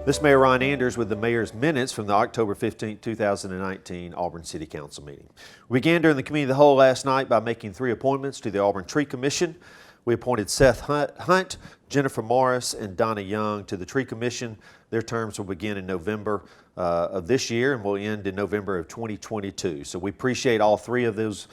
This is Mayor Ron Anders with the Mayor's minutes from the October 15, 2019 Auburn City Council meeting. We began during the Committee of the Whole last night by making 3 appointments to the Auburn Tree Commission. We appointed Seth Hunt, Jennifer Morris, and Donna Young to the Tree Commission. Their terms will begin in November of this year and will end in November of 2022. So we appreciate all 3 of those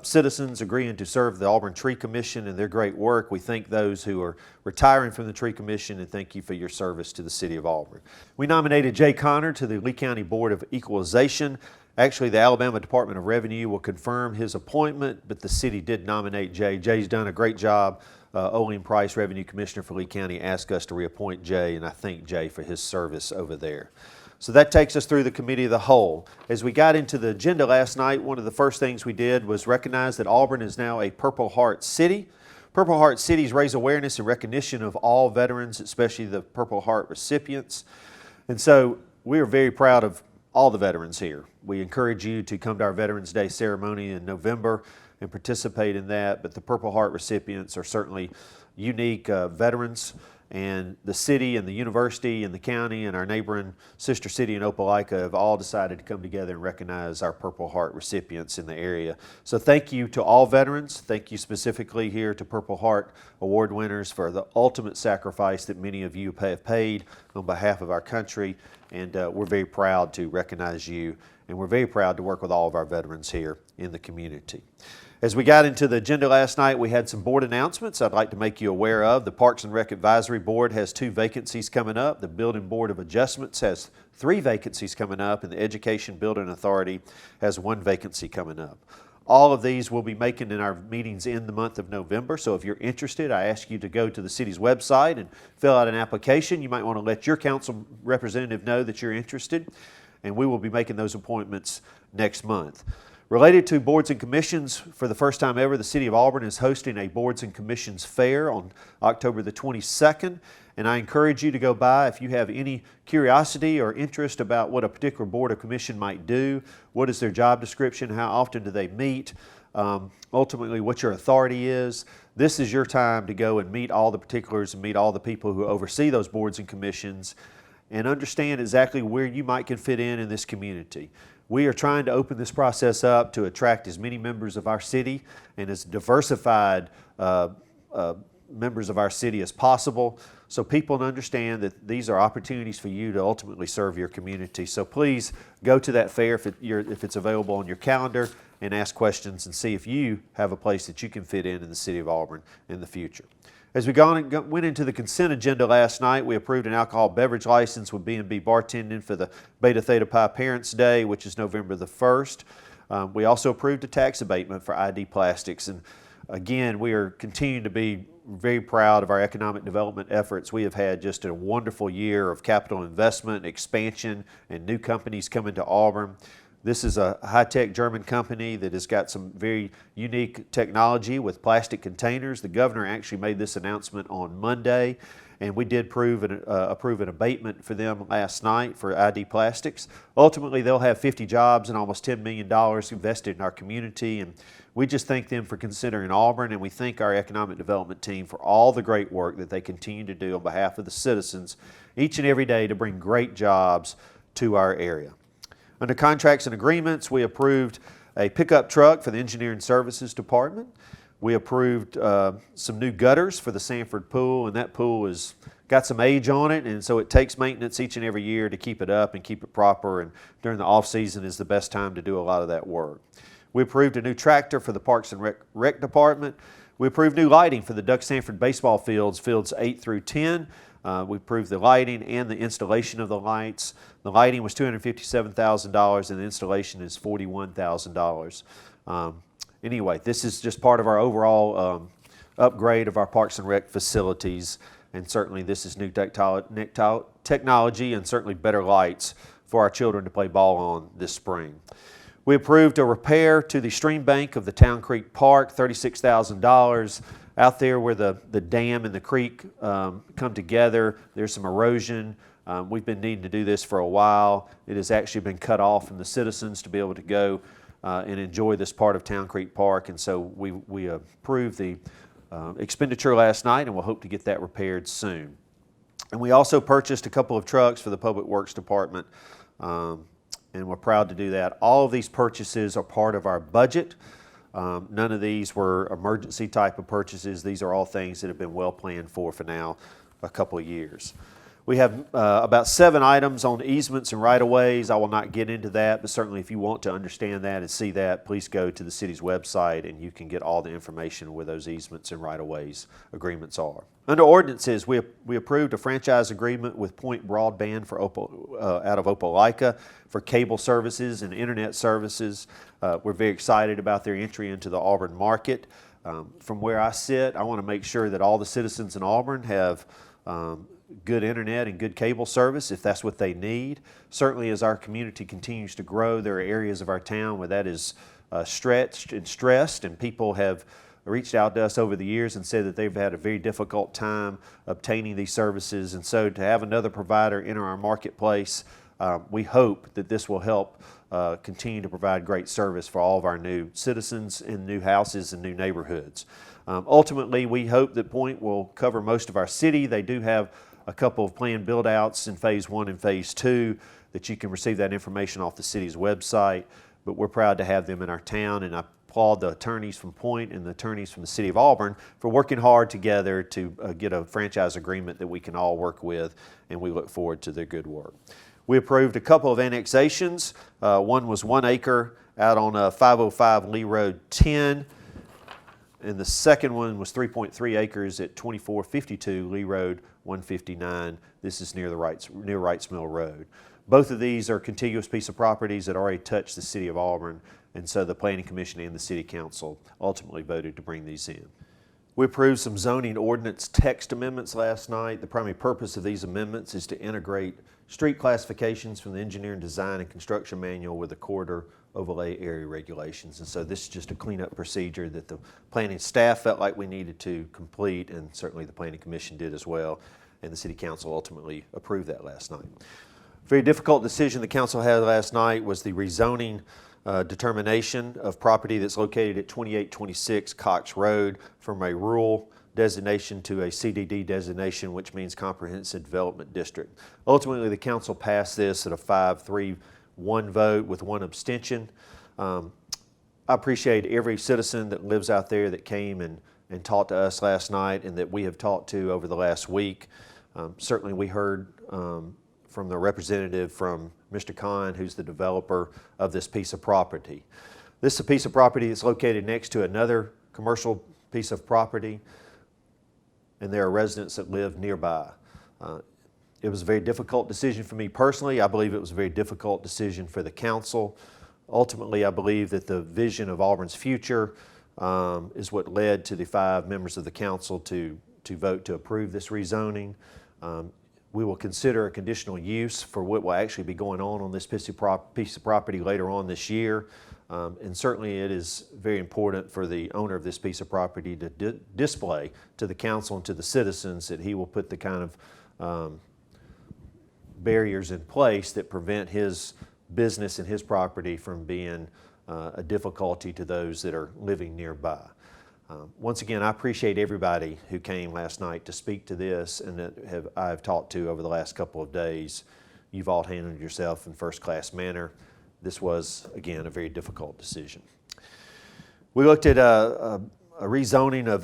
citizens agreeing to serve the Auburn Tree Commission and their great work. We thank those who are retiring from the Tree Commission and thank you for your service to the City of Auburn. We nominated Jay Connor to the Lee County Board of Equalization. Actually, the Alabama Department of Revenue will confirm his appointment, but the city did nominate Jay. Jay's done a great job. Olean Price, Revenue Commissioner for Lee County, asked us to reappoint Jay, and I thank Jay for his service over there. So that takes us through the Committee of the Whole. As we got into the agenda last night, one of the first things we did was recognize that Auburn is now a Purple Heart City. Purple Heart cities raise awareness and recognition of all veterans, especially the Purple Heart recipients. And so we are very proud of all the veterans here. We encourage you to come to our Veterans Day ceremony in November and participate in that, but the Purple Heart recipients are certainly unique veterans, and the city and the university and the county and our neighboring sister city in Opelika have all decided to come together and recognize our Purple Heart recipients in the area. So thank you to all veterans. Thank you specifically here to Purple Heart Award winners for the ultimate sacrifice that many of you have paid on behalf of our country, and we're very proud to recognize you, and we're very proud to work with all of our veterans here in the community. As we got into the agenda last night, we had some board announcements I'd like to make you aware of. The Parks and Rec Advisory Board has 2 vacancies coming up. The Building Board of Adjustments has 3 vacancies coming up, and the Education Building Authority has 1 vacancy coming up. All of these we'll be making in our meetings in the month of November, so if you're interested, I ask you to go to the city's website and fill out an application. You might want to let your council representative know that you're interested, and we will be making those appointments next month. Related to boards and commissions, for the first time ever, the City of Auburn is hosting a Boards and Commissions Fair on October the 22nd, and I encourage you to go by if you have any curiosity or interest about what a particular board or commission might do, what is their job description, how often do they meet, ultimately what your authority is. This is your time to go and meet all the particulars and meet all the people who oversee those boards and commissions and understand exactly where you might can fit in this community. We are trying to open this process up to attract as many members of our city and as diversified members of our city as possible, so people understand that these are opportunities for you to ultimately serve your community. So please go to that fair if it's available on your calendar and ask questions and see if you have a place that you can fit in the City of Auburn in the future. As we went into the consent agenda last night, we approved an alcohol beverage license with B&B Bartending for the Beta Theta Pi Parents' Day, which is November the 1st. We also approved a tax abatement for ID Plastics. And again, we are continuing to be very proud of our economic development efforts. We have had just a wonderful year of capital investment, expansion, and new companies coming to Auburn. This is a high-tech German company that has got some very unique technology with plastic containers. The governor actually made this announcement on Monday, and we did approve an abatement for them last night for ID Plastics. Ultimately, they'll have 50 jobs and almost $10 million invested in our community, and we just thank them for considering Auburn, and we thank our economic development team for all the great work that they continue to do on behalf of the citizens each and every day to bring great jobs to our area. Under contracts and agreements, we approved a pickup truck for the Engineering Services Department. We approved some new gutters for the Sanford Pool, and that pool has got some age on it, and so it takes maintenance each and every year to keep it up and keep it proper, and during the off-season is the best time to do a lot of that work. We approved a new tractor for the Parks and Rec Department. We approved new lighting for the Duck Sanford baseball fields 8 through 10. We approved the lighting and the installation of the lights. The lighting was $257,000 and the installation is $41,000. Anyway, this is just part of our overall upgrade of our Parks and Rec facilities, and certainly this is new technology and certainly better lights for our children to play ball on this spring. We approved a repair to the stream bank of the Town Creek Park, $36,000. Out there where the dam and the creek come together, there's some erosion. We've been needing to do this for a while. It has actually been cut off from the citizens to be able to go and enjoy this part of Town Creek Park, and so we approved the expenditure last night, and we'll hope to get that repaired soon. And we also purchased a couple of trucks for the Public Works Department, and we're proud to do that. All of these purchases are part of our budget. None of these were emergency type of purchases. These are all things that have been well planned for now a couple of years. We have about 7 items on easements and right-of-ways. I will not get into that, but certainly if you want to understand that and see that, please go to the city's website and you can get all the information where those easements and right-of-ways agreements are. Under ordinances, we approved a franchise agreement with Point Broadband for out of Opelika for cable services and internet services. We're very excited about their entry into the Auburn market. From where I sit, I want to make sure that all the citizens in Auburn have good internet and good cable service if that's what they need. Certainly as our community continues to grow, there are areas of our town where that is stretched and stressed, and people have reached out to us over the years and said that they've had a very difficult time obtaining these services. And so to have another provider enter our marketplace, we hope that this will help continue to provide great service for all of our new citizens in new houses and new neighborhoods. Ultimately, we hope that Point will cover most of our city. They do have a couple of planned build-outs in Phase 1 and Phase 2 that you can receive that information off the city's website, but we're proud to have them in our town, and I applaud the attorneys from Point and the attorneys from the City of Auburn for working hard together to get a franchise agreement that we can all work with, and we look forward to their good work. We approved a couple of annexations. One was 1 acre out on 505 Lee Road 10, and the second one was 3.3 acres at 2452 Lee Road 159. This is near Wrights Mill Road. Both of these are contiguous piece of properties that already touch the City of Auburn, and so the Planning Commission and the City Council ultimately voted to bring these in. We approved some zoning ordinance text amendments last night. The primary purpose of these amendments is to integrate street classifications from the Engineering Design and Construction Manual with the corridor overlay area regulations. And so this is just a cleanup procedure that the planning staff felt like we needed to complete, and certainly the Planning Commission did as well, and the City Council ultimately approved that last night. A very difficult decision the Council had last night was the rezoning determination of property that's located at 2826 Cox Road from a rural designation to a CDD designation, which means Comprehensive Development District. Ultimately, the Council passed this at a 5-3-1 vote with 1 abstention. I appreciate every citizen that lives out there that came and talked to us last night and that we have talked to over the last week. Certainly we heard from the representative from Mr. Kahn, who's the developer of this piece of property. This is a piece of property that's located next to another commercial piece of property, and there are residents that live nearby. It was a very difficult decision for me personally. I believe it was a very difficult decision for the council. Ultimately, I believe that the vision of Auburn's future is what led to the 5 members of the council to vote to approve this rezoning. We will consider a conditional use for what will actually be going on this piece of property later on this year. And certainly it is very important for the owner of this piece of property to display to the council and to the citizens that he will put the kind of barriers in place that prevent his business and his property from being a difficulty to those that are living nearby. Once again, I appreciate everybody who came last night to speak to this and that I have talked to over the last couple of days. You've all handled yourself in first-class manner. This was, again, a very difficult decision. We looked at a rezoning of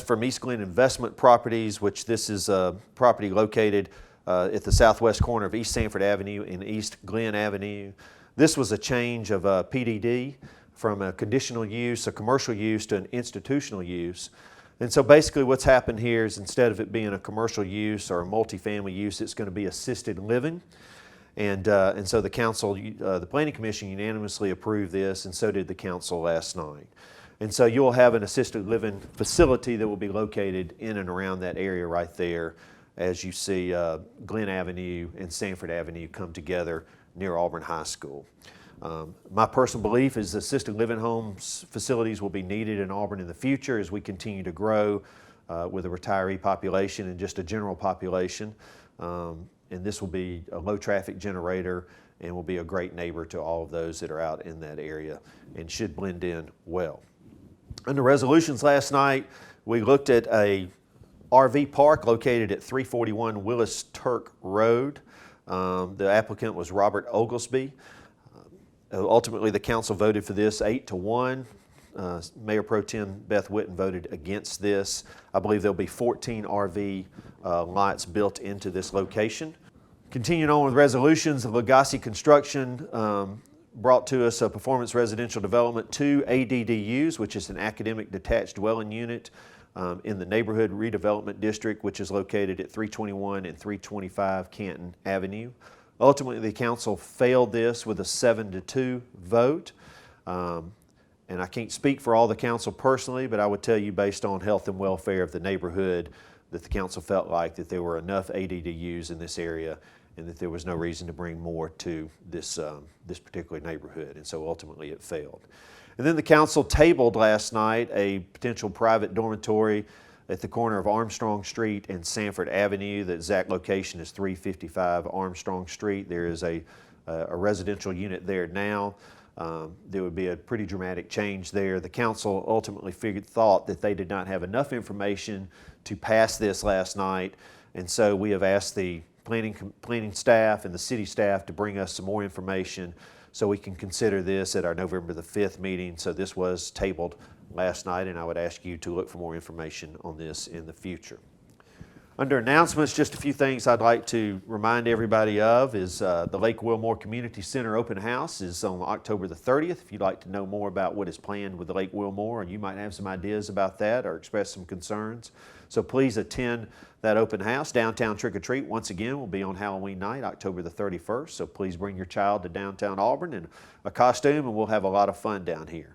from East Glen Investment Properties, which this is a property located at the southwest corner of East Sanford Avenue and East Glen Avenue. This was a change of PDD from a conditional use, a commercial use, to an institutional use. And so basically what's happened here is instead of it being a commercial use or a multifamily use, it's going to be assisted living. And so the council, the Planning Commission unanimously approved this, and so did the council last night. And so you'll have an assisted living facility that will be located in and around that area right there as you see Glen Avenue and Sanford Avenue come together near Auburn High School. My personal belief is assisted living homes facilities will be needed in Auburn in the future as we continue to grow with a retiree population and just a general population. And this will be a low traffic generator and will be a great neighbor to all of those that are out in that area and should blend in well. Under resolutions last night, we looked at a RV park located at 341 Willis Turk Road. The applicant was Robert Oglesby. Ultimately, the council voted for this 8-1. Mayor Pro Tem Beth Whitten voted against this. I believe there'll be 14 RV lots built into this location. Continuing on with resolutions, the Legacy Construction brought to us a Performance Residential Development 2 ADDUs, which is an academic detached dwelling unit in the Neighborhood Redevelopment District, which is located at 321 and 325 Canton Avenue. Ultimately, the council failed this with a 7-2 vote. And I can't speak for all the council personally, but I would tell you based on health and welfare of the neighborhood that the council felt like that there were enough ADDUs in this area and that there was no reason to bring more to this, this particular neighborhood. And so ultimately it failed. And then the council tabled last night a potential private dormitory at the corner of Armstrong Street and Sanford Avenue. The exact location is 355 Armstrong Street. There is a residential unit there now. There would be a pretty dramatic change there. The council ultimately thought that they did not have enough information to pass this last night, and so we have asked the planning staff and the city staff to bring us some more information so we can consider this at our November the 5th meeting. So this was tabled last night, and I would ask you to look for more information on this in the future. Under announcements, just a few things I'd like to remind everybody of is the Lake Wilmore Community Center Open House is on October the 30th. If you'd like to know more about what is planned with the Lake Wilmore, and you might have some ideas about that or express some concerns, so please attend that open house. Downtown Trick or Treat, once again, will be on Halloween night, October the 31st, so please bring your child to downtown Auburn in a costume, and we'll have a lot of fun down here.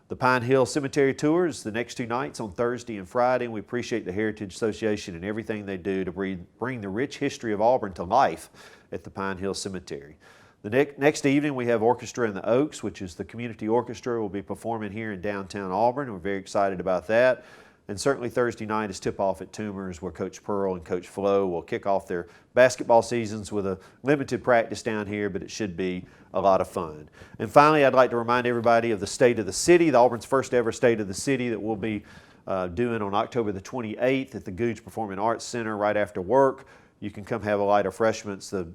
The Pine Hill Cemetery Tour is the next 2 nights on Thursday and Friday, and we appreciate the Heritage Association and everything they do to bring the rich history of Auburn to life at the Pine Hill Cemetery. The next evening we have Orchestra in the Oaks, which is the community orchestra, will be performing here in downtown Auburn, and we're very excited about that. And certainly Thursday night is Tipoff at Toomer's, where Coach Pearl and Coach Flo will kick off their basketball seasons with a limited practice down here, but it should be a lot of fun. And finally, I'd like to remind everybody of the State of the City, the Auburn's first ever State of the City that we'll be doing on October the 28th at the Googe Performing Arts Center right after work. You can come have a light refreshments. The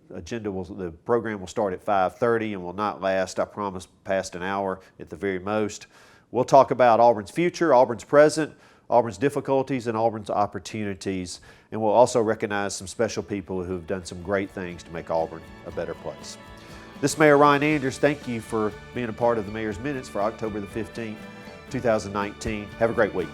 program will start at 5:30 and will not last, I promise, past an hour at the very most. We'll talk about Auburn's future, Auburn's present, Auburn's difficulties, and Auburn's opportunities. And we'll also recognize some special people who have done some great things to make Auburn a better place. This is Mayor Ron Anders. Thank you for being a part of the Mayor's Minutes for October the 15th, 2019. Have a great week.